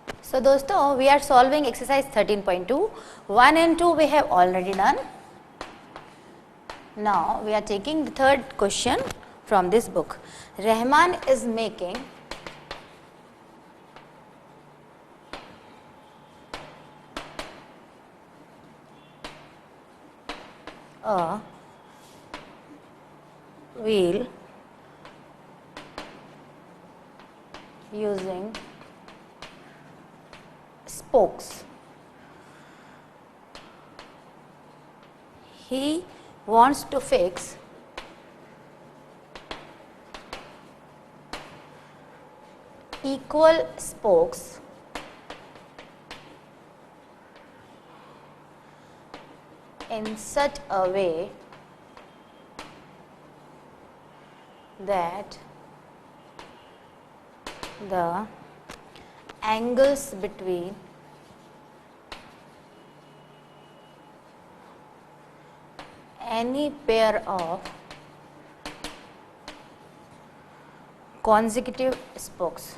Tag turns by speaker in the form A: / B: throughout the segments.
A: So दोस्तों, we are solving exercise 13.2. 1 and 2 we have already done. Now we are taking the third question from this book. Rahman is making a wheel using spokes. He wants to fix equal spokes in such a way that the angles between any pair of consecutive spokes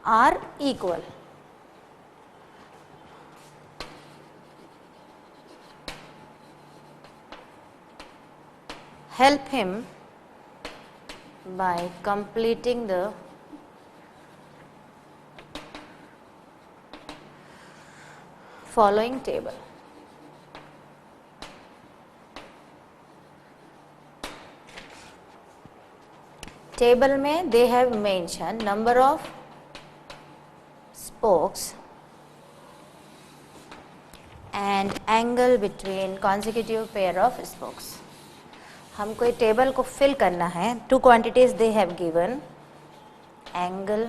A: are equal. Help him by completing the following table. Table में they have mentioned number of spokes and angle between consecutive pair of spokes. हमको ये table को fill करना है. Two quantities they have given. Angle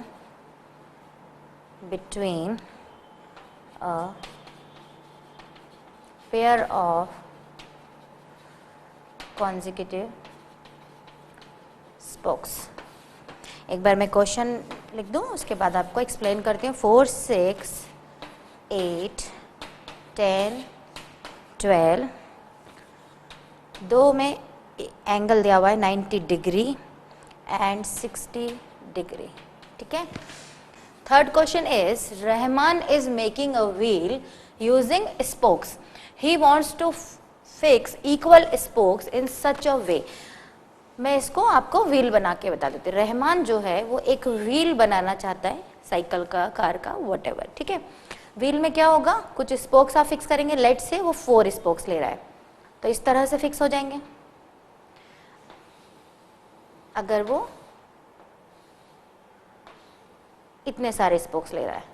A: between a pair of consecutive spokes. एक बार मैं question लिख दूं, उसके बाद आपको एक्सप्लेन करती हूँ. 4, 6, 8, 10, 12. दो में एंगल दिया हुआ है 90 डिग्री एंड 60 डिग्री. ठीक है. Third question is Rahman is making a wheel using spokes. He wants to fix equal spokes in such a way. मैं इसको आपको व्हील बना के बता देती हूँ. रहमान जो है वो एक व्हील बनाना चाहता है, साइकिल का, कार का, व्हाटएवर. ठीक है. व्हील में क्या होगा, कुछ स्पोक्स आप फिक्स करेंगे. लेट से वो 4 स्पोक्स ले रहा है, तो इस तरह से फिक्स हो जाएंगे. अगर वो इतने सारे स्पोक्स ले रहा है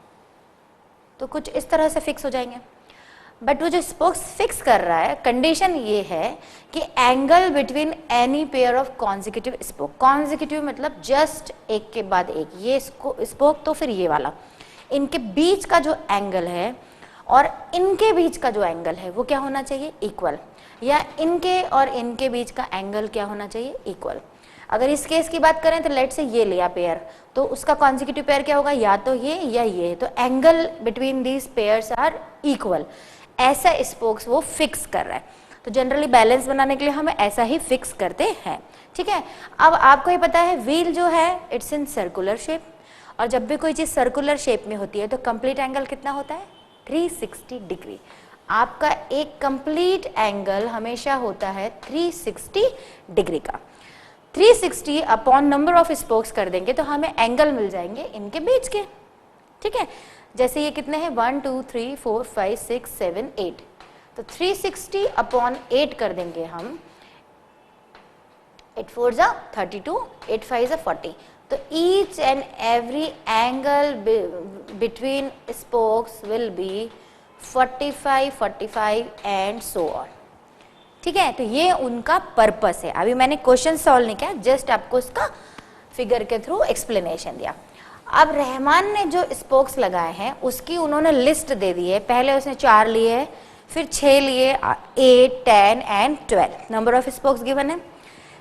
A: तो कुछ इस तरह से फिक्स हो जाएंगे. बट वो जो स्पोक्स फिक्स कर रहा है, कंडीशन ये है कि angle between any pair of consecutive spoke. Consecutive मतलब जस्ट एक के बाद एक. ये स्पोक तो फिर ये वाला, इनके बीच का जो एंगल है और इनके बीच का जो एंगल है वो क्या होना चाहिए, इक्वल. या इनके और इनके बीच का एंगल क्या होना चाहिए, इक्वल. अगर इस केस की बात करें तो लेट से ये लिया पेयर, तो उसका कॉन्जिक्यूटिव पेयर क्या होगा, या तो ये या ये. तो angle between these pairs are equal. ऐसा स्पोक्स वो फिक्स कर रहा है. तो जनरली बैलेंस बनाने के लिए हम ऐसा ही फिक्स करते हैं. ठीक है. अब आपको ये पता है व्हील जो है इट्स इन सर्कुलर शेप, और जब भी कोई चीज सर्कुलर शेप में होती है तो कंप्लीट एंगल कितना होता है, 360 डिग्री. आपका एक कंप्लीट एंगल हमेशा होता है 360 डिग्री का. 360 अपॉन नंबर ऑफ स्पोक्स कर देंगे तो हमें एंगल मिल जाएंगे इनके बीच के. ठीक है. जैसे ये कितने हैं, 1, 2, 3, 4, 5, 6, 7, 8. तो 360 अपॉन 8 कर देंगे हम. 8 4 जा 32, 8 5 जा 40. तो each and every angle between spokes will be 45, 45 and so on. ठीक है. तो ये उनका पर्पस है. अभी मैंने क्वेश्चन सॉल्व नहीं किया, जस्ट आपको इसका फिगर के थ्रू एक्सप्लेनेशन दिया. अब रहमान ने जो स्पोक्स लगाए हैं उसकी उन्होंने लिस्ट दे दी है. पहले उसने 4 लिए, फिर 6 लिए, 8, 10 and 12 number of spokes given है.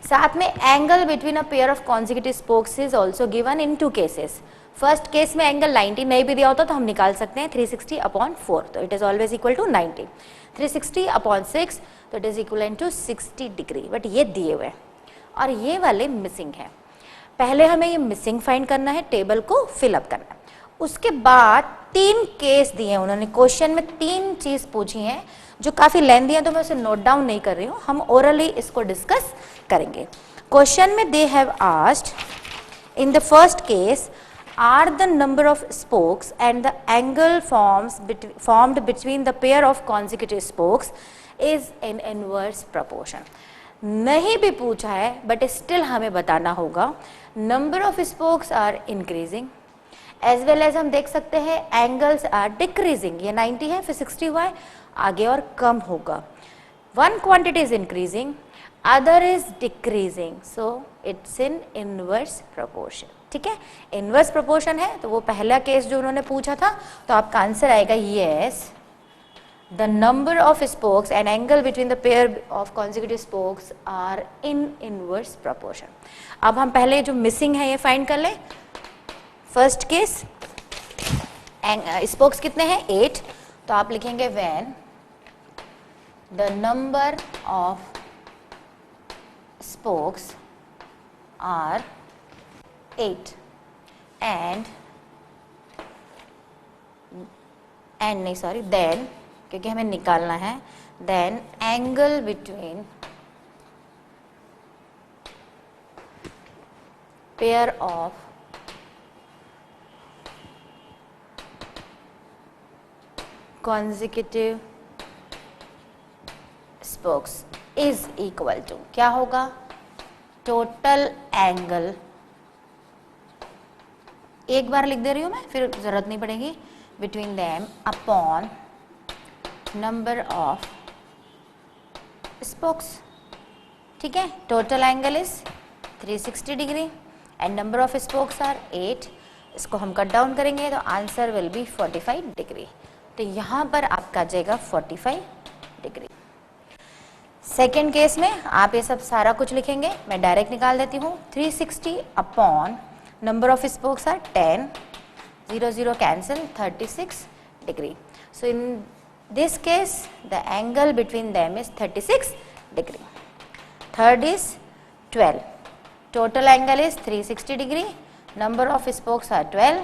A: साथ में angle between a pair of consecutive spokes is also given in 2 cases. First case में एंगल 90 नहीं भी दिया होता तो हम निकाल सकते हैं 360 अपॉन 4, तो it is always equal to 90. 360 upon 6 तो it is equal to 60 degree. But ये दिए हुए हैं. और ये वाले मिसिंग है। पहले हमें ये मिसिंग फाइंड करना है, टेबल को फिलअप करना है। उसके बाद 3 केस दिए हैं उन्होंने, क्वेश्चन में 3 चीज पूछी हैं जो काफी लेंथी है, तो मैं उसे नोट डाउन नहीं कर रही हूँ, हम ओरली इसको डिस्कस करेंगे। क्वेश्चन में they have asked in the first case, are the number of spokes and the angle formed between the pair of consecutive spokes is in inverse proportion। नहीं भी पूछा है बट स्टिल हमें बताना होगा। Number of spokes are increasing as well as हम देख सकते हैं एंगल्स आर डिक्रीजिंग, ये 90 है फिर 60 हुआ है, आगे और कम होगा। One quantity is increasing, other is decreasing, so it's in inverse proportion. ठीक है, इनवर्स प्रोपोर्शन है तो वो पहला केस जो उन्होंने पूछा था, तो आपका आंसर आएगा yes, the number of spokes and angle between the pair of consecutive spokes are in inverse proportion. अब हम पहले जो मिसिंग है ये फाइंड कर लें। फर्स्ट केस स्पोक्स कितने हैं 8, तो आप लिखेंगे when the number of spokes are 8 and नहीं सॉरी देन, क्योंकि हमें निकालना है, then angle between pair of consecutive spokes is equal to क्या होगा, टोटल एंगल, एक बार लिख दे रही हूं मैं फिर जरूरत नहीं पड़ेगी, between them upon number of spokes. ठीक है, total angle is 360 degree and number of spokes are 8, इसको हम कट डाउन करेंगे तो आंसर विल बी 45 डिग्री। तो यहाँ पर आपका आ जाएगा 45 डिग्री। सेकेंड केस में आप ये सब सारा कुछ लिखेंगे, मैं डायरेक्ट निकाल देती हूँ। 360 upon number of spokes are 10, 0 0 cancel, 36 degree. So in this case the angle between them is 36 degree. Third is 12, total angle is 360 degree, number of spokes are 12,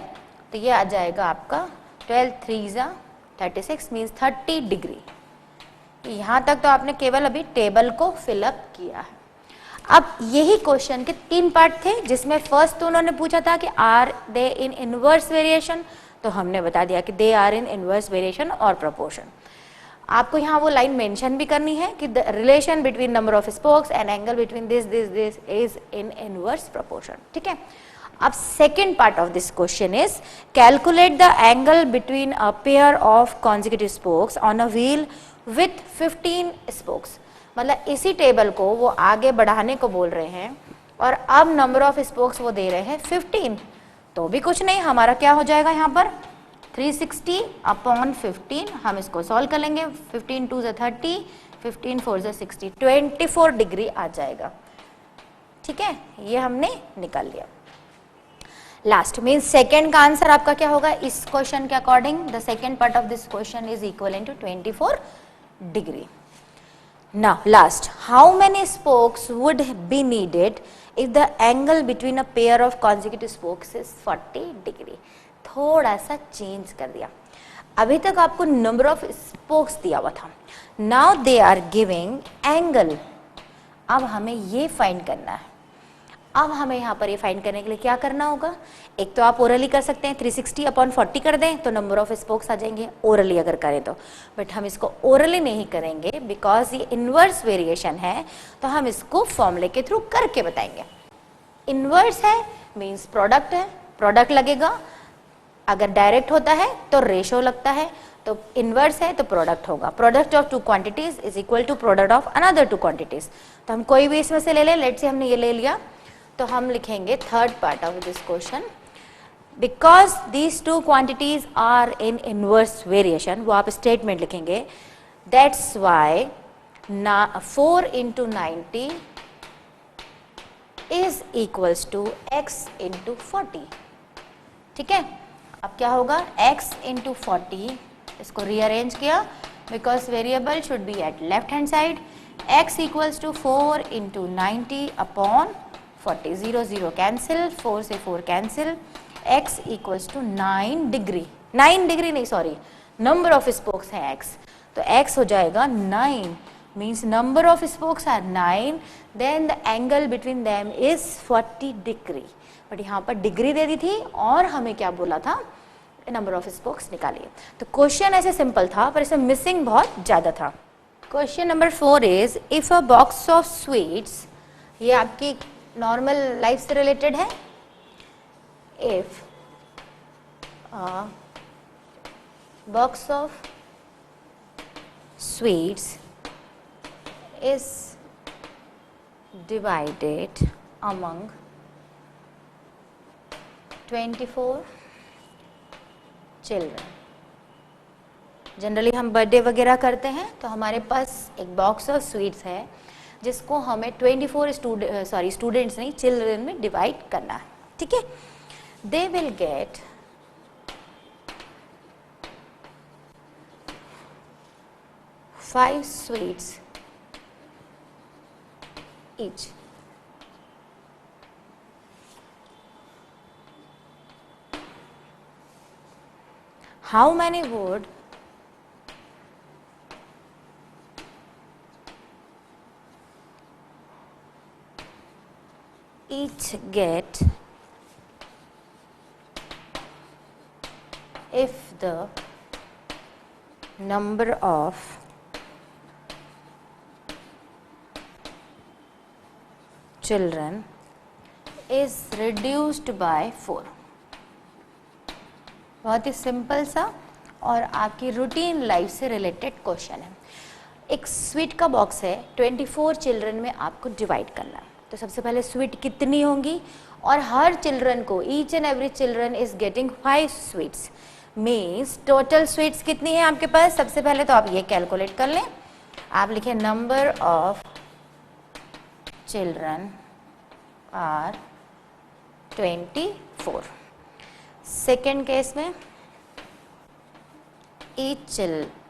A: तो ये आ जाएगा आपका 12 3 36 मीन्स 30 डिग्री। यहाँ तक तो आपने केवल अभी टेबल को फिलअप किया है। अब यही क्वेश्चन के 3 पार्ट थे, जिसमें फर्स्ट तो उन्होंने पूछा था कि are they in inverse variation, तो हमने बता दिया कि they are in inverse variation और प्रोपोर्शन। आपको यहाँ वो लाइन मेंशन भी करनी है कि the relation between number of spokes and angle between this is in inverse proportion. ठीक है, अब second part of this question is calculate the angle between a pair of consecutive spokes on a wheel with 15 spokes. मतलब इसी table को वो आगे बढ़ाने को बोल रहे हैं और अब नंबर ऑफ स्पोक्स वो दे रहे हैं 15, तो भी कुछ नहीं, हमारा क्या हो जाएगा यहाँ पर 360 अपॉन 15, हम इसको सॉल्व कर लेंगे, 15 2 30, 15 4 60, 24 डिग्री आ जाएगा। ठीक है, ये हमने निकाल लिया। लास्ट मीन सेकेंड का आंसर आपका क्या होगा इस क्वेश्चन के according, the second part of this question is equal to 24 degree. Now last, how many spokes would be needed if the angle between a pair of consecutive spokes is 40 degree. थोड़ा सा change कर दिया, अभी तक आपको number of spokes दिया हुआ था, now they are giving angle. अब हमें ये फाइंड करना है। अब हमें यहाँ पर ये फाइंड करने के लिए क्या करना होगा, एक तो आप ओरली कर सकते हैं, 360 अपॉन 40 कर दें तो नंबर ऑफ स्पोक्स आ जाएंगे, ओरली अगर करें तो। बट हम इसको ओरली नहीं करेंगे बिकॉज ये इनवर्स वेरिएशन है, तो हम इसको फॉर्मूले के थ्रू करके बताएंगे। इनवर्स है मीन्स प्रोडक्ट है, प्रोडक्ट लगेगा, अगर डायरेक्ट होता है तो रेशो लगता है, तो इनवर्स है तो प्रोडक्ट होगा। Product of 2 quantities is equal to product of another 2 quantities. तो हम कोई भी इसमें से ले लें, लेट्स से हमने ये ले लिया, तो हम लिखेंगे third part of this question, because these 2 quantities are in inverse variation, वो आप स्टेटमेंट लिखेंगे, that's why 4 into 90 is equals to x into 40। ठीक है, अब क्या होगा x इंटू 40, इसको रीअरेंज किया because variable should be at left hand side, x equals to 4 into 90 upon 40, 0 0 cancel, 4 से 4 cancel, x equals to 9 degree, 9 degree नहीं sorry, number of spokes है x, तो x हो जाएगा 9, means number of spokes are 9, then the angle between them is 40 degree. But यहाँ पर degree दे दी थी और हमें क्या बोला था, नंबर ऑफ स्पोक्स निकालिए। तो क्वेश्चन ऐसे सिंपल था पर इसमें मिसिंग बहुत ज़्यादा था। Question number 4 is if a box of sweets, ये आपकी नॉर्मल लाइफ से रिलेटेड है, if box of sweets is divided among 24 children। Generally हम बर्थडे वगैरह करते हैं तो हमारे पास एक बॉक्स ऑफ स्वीट्स है जिसको हमें 24 स्टूडेंट्स नहीं, चिल्ड्रन में डिवाइड करना है, ठीक है। They will get 5 sweets each। How many would each get if the number of children is reduced by 4। बहुत ही सिंपल सा और आपकी रूटीन लाइफ से रिलेटेड क्वेश्चन है। एक स्वीट का बॉक्स है, 24 चिल्ड्रन में आपको डिवाइड करना है। तो सबसे पहले स्वीट कितनी होंगी, और हर चिल्ड्रन को, each and every children is getting 5 sweets, means total sweets कितनी है आपके पास। सबसे पहले तो आप ये कैलकुलेट कर लें, आप लिखें number of children are 24। Second case में each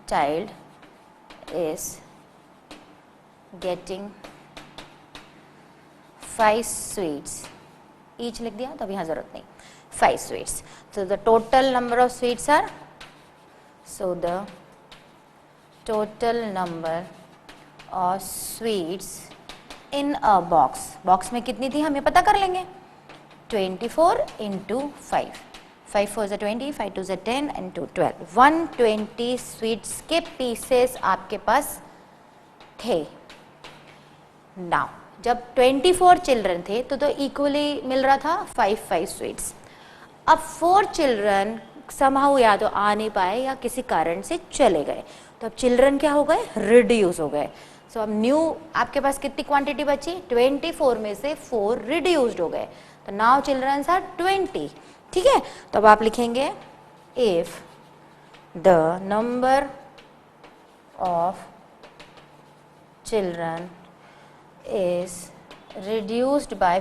A: child is getting 5 sweets, each लिख दिया तो अब यहाँ जरूरत नहीं, 5 sweets। So the total number of sweets are, so the total number of sweets in a box, box में कितनी थी हम ये पता कर लेंगे, 24 इंटू 5, 5 4 ज़ा 20, 5 2 ज़ा 10 एंड 2 12, 120 स्वीट्स के पीसेस आपके पास थे। नाउ जब 24 चिल्ड्रन थे तो इक्वली मिल रहा था 5 स्वीट्स। अब 4 चिल्ड्रन समहाउ या तो आ नहीं पाए या किसी कारण से चले गए, तो अब चिल्ड्रन क्या हो गए, रिड्यूस हो गए। सो अब न्यू आपके पास कितनी क्वांटिटी बची, 24 में से 4 रिड्यूस्ड हो गए, तो नाउ चिल्ड्रंस आर 20, ठीक है। तो अब आप लिखेंगे if the number of children is reduced by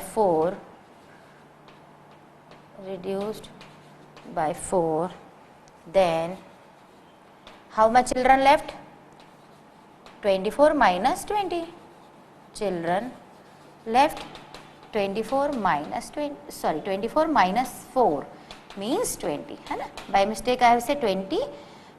A: 4, then how much children left? 24 minus 20 children left, 24 minus 4 means 20, है ना। by mistake I have said 20,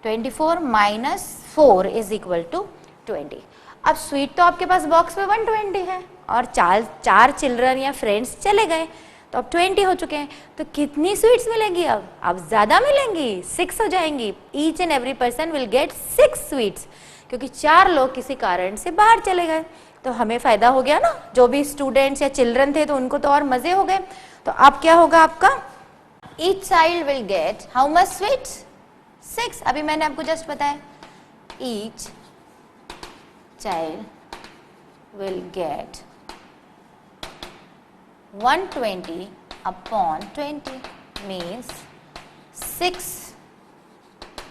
A: 24 minus 4 is equal to 20। अब स्वीट तो आपके पास बॉक्स में 120 है और चार चिल्ड्रन या फ्रेंड्स चले गए, तो अब 20 हो चुके हैं, तो कितनी स्वीट्स मिलेंगी अब ज़्यादा मिलेंगी, 6 हो जाएंगी। Each and every person will get 6 sweets, क्योंकि 4 लोग किसी कारण से बाहर चले गए, तो हमें फ़ायदा हो गया ना। जो भी स्टूडेंट्स या चिल्ड्रन थे तो उनको तो और मज़े हो गए। तो अब क्या होगा आपका, each child will get how much sweets, 6। अभी मैंने आपको जस्ट बताया, each child will get 120 upon 20 means 6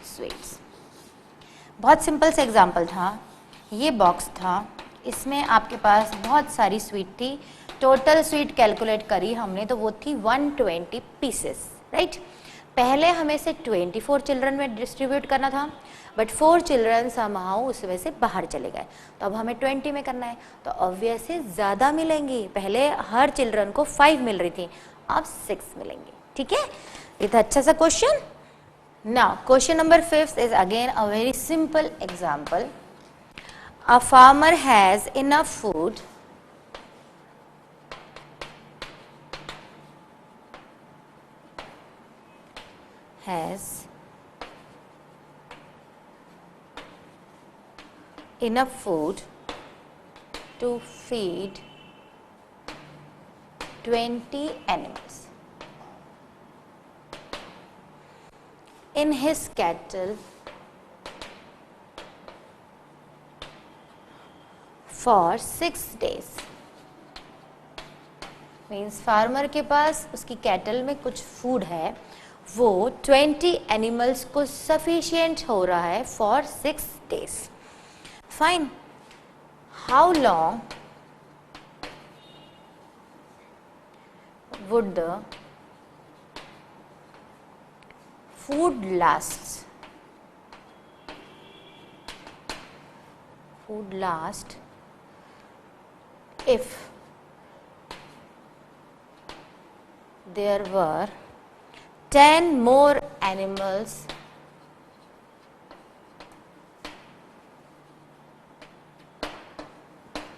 A: sweets। बहुत सिंपल सा एग्जाम्पल था। ये बॉक्स था, इसमें आपके पास बहुत सारी स्वीट थी, टोटल स्वीट कैलकुलेट करी हमने तो वो थी 120 पीसेस, राइट। पहले हमें से 24 चिल्ड्रन में डिस्ट्रीब्यूट करना था, बट 4 चिल्ड्रन समहाउ उस वजह से बाहर चले गए, तो अब हमें 20 में करना है, तो ऑब्वियसली ज़्यादा मिलेंगी। पहले हर चिल्ड्रन को 5 मिल रही थी, अब 6 मिलेंगी। ठीक है, ये था अच्छा सा question. Now question number 5 is again a very simple example. A farmer has enough food to feed 20 animals. In his cattle for 6 days. Means farmer के पास उसकी कैटल में कुछ फूड है, वो 20 एनिमल्स को सफिशिएंट हो रहा है for 6 days. Fine, how long would the food last if there were 10 more animals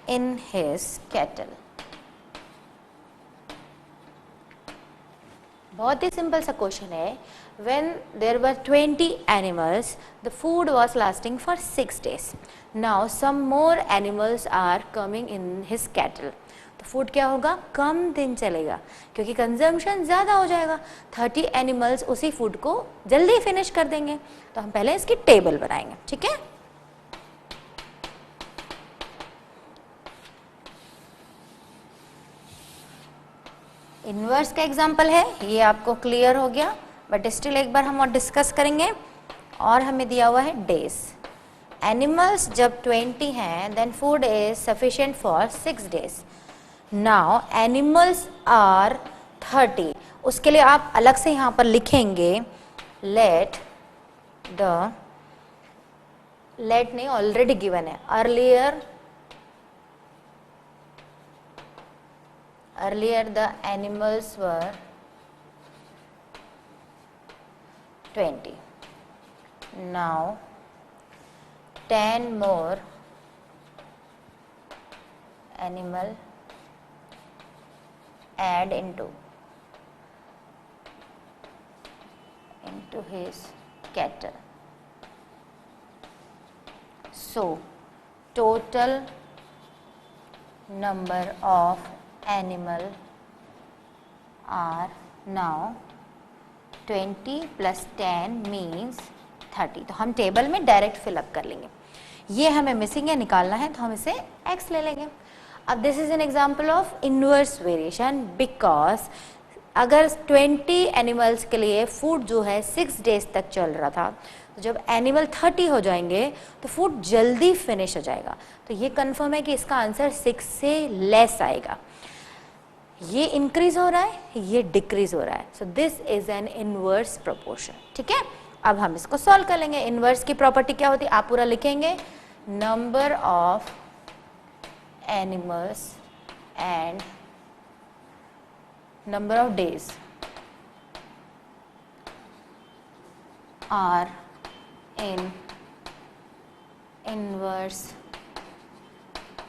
A: in his cattle. बहुत ही सिंपल सा क्वेश्चन है। When there were 20 animals, the food was lasting for 6 days. Now some more animals are coming in his cattle. तो food क्या होगा, कम दिन चलेगा क्योंकि consumption ज़्यादा हो जाएगा। 30 एनिमल्स उसी फूड को जल्दी फिनिश कर देंगे। तो हम पहले इसकी टेबल बनाएंगे। ठीक है, इन्वर्स का एग्जाम्पल है, ये आपको क्लियर हो गया, बट स्टिल एक बार हम और डिस्कस करेंगे। और हमें दिया हुआ है डेज। एनिमल्स जब 20 हैं, then food is sufficient for 6 days. Now animals are 30, उसके लिए आप अलग से यहाँ पर लिखेंगे लेट नहीं, ऑलरेडी गिवन है। Earlier the animals were 20. Now 10 more animal add into his cattle. So total number of animal are now 20 plus 10 means 30. तो हम टेबल में डायरेक्ट फिलअप कर लेंगे। ये हमें मिसिंग है, निकालना है, तो हम इसे x ले लेंगे। अब this is an example of inverse variation, because अगर 20 एनिमल्स के लिए फूड जो है 6 days तक चल रहा था, तो जब एनिमल 30 हो जाएंगे तो फूड जल्दी फिनिश हो जाएगा। तो ये कंफर्म है कि इसका आंसर 6 से लेस आएगा। ये इंक्रीज हो रहा है, ये डिक्रीज हो रहा है। So this is an inverse proportion. ठीक है, अब हम इसको सॉल्व कर लेंगे। इनवर्स की प्रॉपर्टी क्या होती है, आप पूरा लिखेंगे, number of animals and number of days are in inverse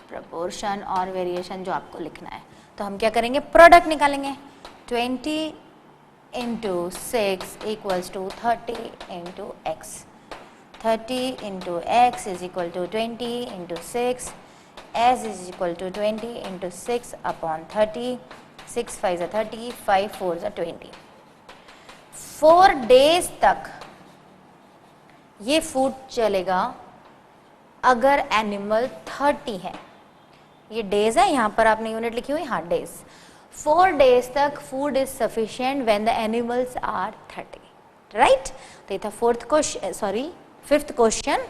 A: proportion और वेरिएशन जो आपको लिखना है। तो हम क्या करेंगे, प्रोडक्ट निकालेंगे। 20 into 6 equals to 30 into x. 30 into x is equal to 20 into 6, S is equal to 20 into 6 upon 30। 6 5 is 30, 5 4 is 20। 4 days तक ये फूड चलेगा अगर एनिमल 30 है। ये डेज है, यहाँ पर आपने यूनिट लिखी हुई, हाँ डेज। 4 days तक food is sufficient when the animals are 30, right. तो ये था फिफ्थ क्वेश्चन।